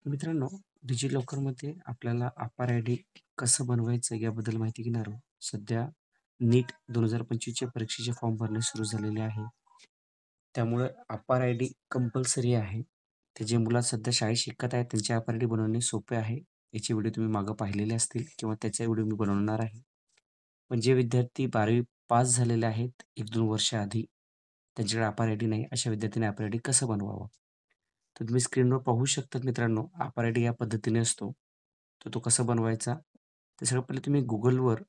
मित्रांनो, डिजिलॉकरमध्ये आपल्याला अपार आय-डी कसं बनवायचं याबद्दल माहिती घेणार आहोत. सध्या नीट 2025च्या परीक्षेचे फॉर्म भरणे सुरू झालेले आहे. त्यामुळे अपार आय-डी कंपल्सरी आहे. ते जे मुलं सध्या शाळेत शिकत आहेत त्यांचे अपार आय-डी बनवणे सोपे आहे. याचे व्हिडिओ तुम्ही मागे पाहिलेले असतील किंवा त्याचा व्हिडिओ मी बनवणार आहे. पण जे विद्यार्थी 12वी पास झालेले आहेत 1-2 वर्ष आधी, त्यांच्याकडे अपार आय-डी नाही, अशा विद्यार्थ्यांनी अपार आय-डी कसं बनवावं? तर तुम्ही स्क्रीनवर पाहू शकता मित्रांनो, अपार आय-डी या पद्धतीने असतो. तर तो कसा बनवायचा? तर सगळ्यात पहिले तुम्ही Googleवर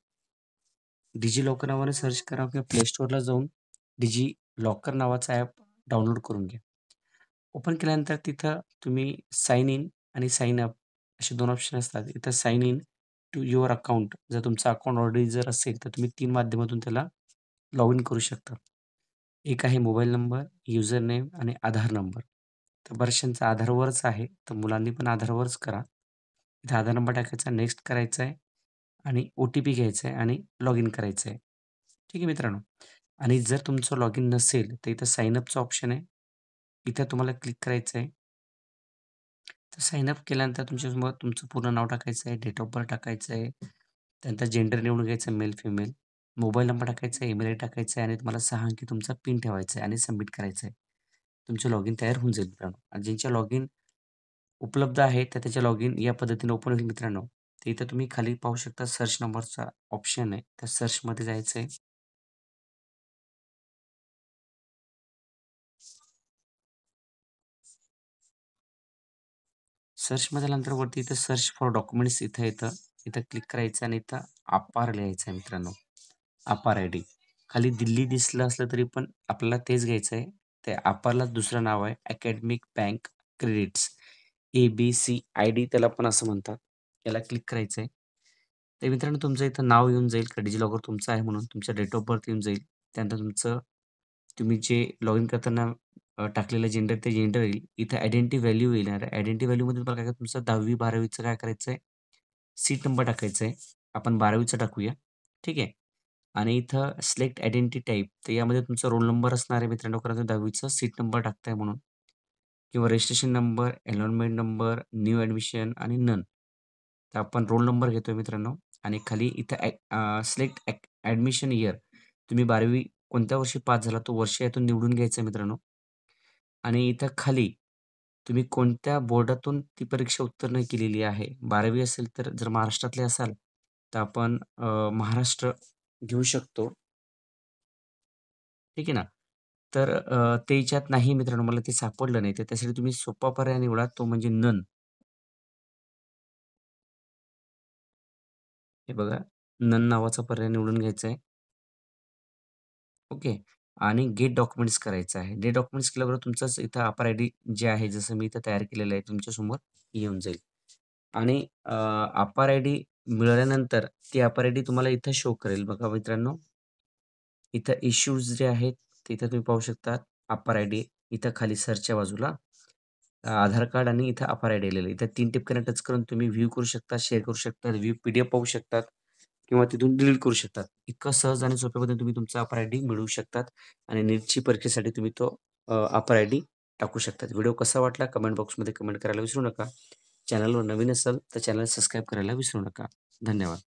डिजिलॉकर नावाने सर्च करा किंवा प्ले स्टोअरला जाऊन डिजिलॉकर नावाचा ॲप डाउनलोड करून घ्या. ओपन केल्यानंतर तिथं तुम्ही साइन इन आणि साइन अप असे 2 ऑप्शन असतात. इथं sign in to your account जर तुमचं अकाउंट ऑलरेडी जर असेल, तर तुम्ही 3 माध्यमातून त्याला लॉग इन करू शकता. एक आहे मोबाईल नंबर, युजर नेम आणि आधार नंबर. तर बऱ्याचशांचा आधारवरच आहे, तर मुलांनी पण आधारवरच करा. इथे आधार नंबर टाकायचा, नेक्स्ट करायचा आहे आणि ओ-टी-पी घ्यायचा आहे आणि लॉग इन करायचं आहे. ठीक आहे मित्रांनो. आणि जर तुमचं लॉग इन नसेल, तर इथं साइन अपचं ऑप्शन आहे. इथं तुम्हाला क्लिक करायचं आहे. तर साइन अप केल्यानंतर तुमच्यासमोर तुमचं पूर्ण नाव टाकायचं आहे, डेट ऑफ बर्थ टाकायचं आहे. त्यानंतर जेंडर निवडून घ्यायचं मेल, फिमेल. मोबाईल नंबर टाकायचा आहे, ईमेल आयडी टाकायचा आहे आणि तुम्हाला 6 अंकी तुमचा पिन ठेवायचा आहे आणि सबमिट करायचं आहे. तुमचं लॉगिन तयार होऊन जाईल मित्रांनो. आणि ज्यांच्या लॉगिन उपलब्ध आहे, तर त्याचे लॉगिन या पद्धतीने ओपन होईल मित्रांनो. तर इथं तुम्ही खाली पाहू शकता सर्च नंबरचा ऑप्शन आहे. त्या सर्चमध्ये जायचं आहे. सर्चमध्ये आल्यानंतर वरती इथं सर्च फॉर डॉक्युमेंट्स इथं येतं. इथं क्लिक करायचं आणि इथं अपार लिहायचं आहे मित्रांनो. अपार आय-डी. खाली दिल्ली दिसलं असलं तरी पण आपल्याला तेच घ्यायचं आहे. त्या अपारला दुसरं नाव आहे academic bank credits. A B C ID त्याला पण असं म्हणतात. याला क्लिक करायचं आहे. तर मित्रांनो तुमचं इथं नाव येऊन जाईल का डिजिलॉकर तुमचं आहे म्हणून. तुमचा डेट ऑफ बर्थ येऊन जाईल. त्यानंतर तुमचं तुम्ही जे लॉग इन करताना टाकलेलं जेंडर ते जेंडर येईल. इथं आयडेंटिटी व्हॅल्यू येणार आहे. आयडेंटिटी व्हॅल्यूमध्ये तुम्हाला काय तुमचं 10वी-12वीचं काय करायचं आहे, सीट नंबर टाकायचा आहे. आपण 12वीचा टाकूया. ठीक आहे. आणि इथं सिलेक्ट आयडेंटिटी टाइप तर यामध्ये तुमचा रोल नंबर असणार आहे मित्रांनो, कारण तुम्ही 10वीचा सीट नंबर टाकताय म्हणून किंवा registration number, enrolment number, new admission आणि नन. तर आपण रोल नंबर घेतोय मित्रांनो आणि खाली इथं सिलेक्ट ॲडमिशन इयर. तुम्ही 12वी कोणत्या वर्षी पास झाला तो वर्ष यातून निवडून घ्यायचं मित्रांनो. आणि इथं खाली तुम्ही कोणत्या बोर्डातून ती परीक्षा उत्तीर्ण केलेली आहे. 12वी असेल तर जर महाराष्ट्रातले असाल, तर आपण महाराष्ट्र घेऊ शकतो. ठीक आहे ना. तर ते ह्याच्यात नाही मित्रांनो, मला ते सापडलं नाही. तर त्यासाठी तुम्ही सोपा पर्याय निवडा, तो म्हणजे नन. हे बघा, नन नावाचा पर्याय निवडून घ्यायचा आहे. ओके. आणि गेट डॉक्युमेंट्स करायचं आहे. गेट डॉक्युमेंट्स केल्याबरोबर तुमचंच इथं अपार आय-डी जे आहे, जसं मी इथं तयार केलेलं आहे, तुमच्यासमोर येऊन जाईल. आणि अपार आय-डी मिळाल्यानंतर ती अपार आय-डी तुम्हाला इथं शो करेल. बघा मित्रांनो, इथं इश्यूज जे आहेत, तिथं तुम्ही पाहू शकता अपार आय-डी. इथं खाली सर्चच्या बाजूला आधार कार्ड आणि इथं अपार आय-डी आलेलं आहे. इथं 3 टिपक्याने टच करून तुम्ही व्ह्यू करू शकता, शेअर करू शकता, व्ह्यू पी-डी-एफ पाहू शकतात किंवा तिथून डिलीट करू शकतात. इतकं सहज आणि सोप्या पद्धतीने तुम्ही तुमचा अपार आय-डी मिळवू शकतात आणि नीटची परीक्षेसाठी तुम्ही तो अपार आय-डी टाकू शकतात. व्हिडिओ कसा वाटला कमेंट बॉक्समध्ये कमेंट करायला विसरू नका. चॅनलवर नवीन असाल तर चॅनल सबस्क्राईब करायला विसरू नका. धन्यवाद.